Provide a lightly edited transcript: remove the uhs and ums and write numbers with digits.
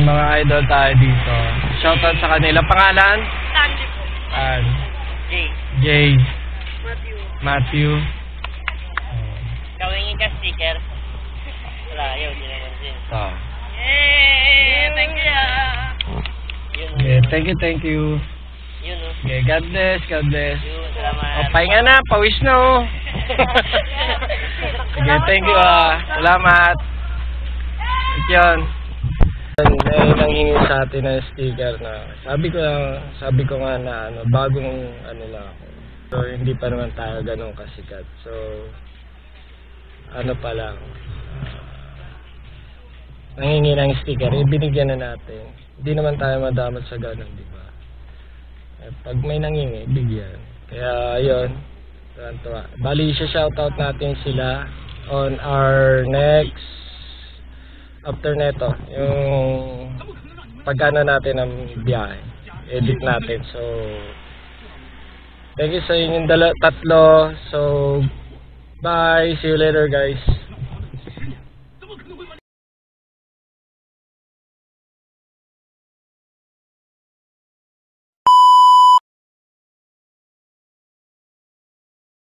mga idol tayo dito. Shoutout sa kanila. Pangalan? Sandy po. Jay. Jay. Matthew. Matthew. Kawingin ka sticker. Wala, ayaw. Di naman din. Ito. Yay! Thank you. Yun. Okay, thank you. Yun. Okay, God bless, God bless. Yun, salamat. O, pahinga na, pawis na oh. Okay, thank you Salamat. At yun. May nanghingi sa atin ng sticker na sabi ko nga na bagong lang ako. So hindi pa naman tayo ganun kasikat. So pa lang. Nanghingi ng sticker, ibinigyan na natin. Hindi naman tayo madamot sa ganun, di ba? Pag may nanghingi, bigyan. Kaya yun. Bali, shoutout natin sila on our next after neto, yung pagkano natin ang biyahe, edit natin. So thank you sa inyong tatlo. So bye, see you later guys.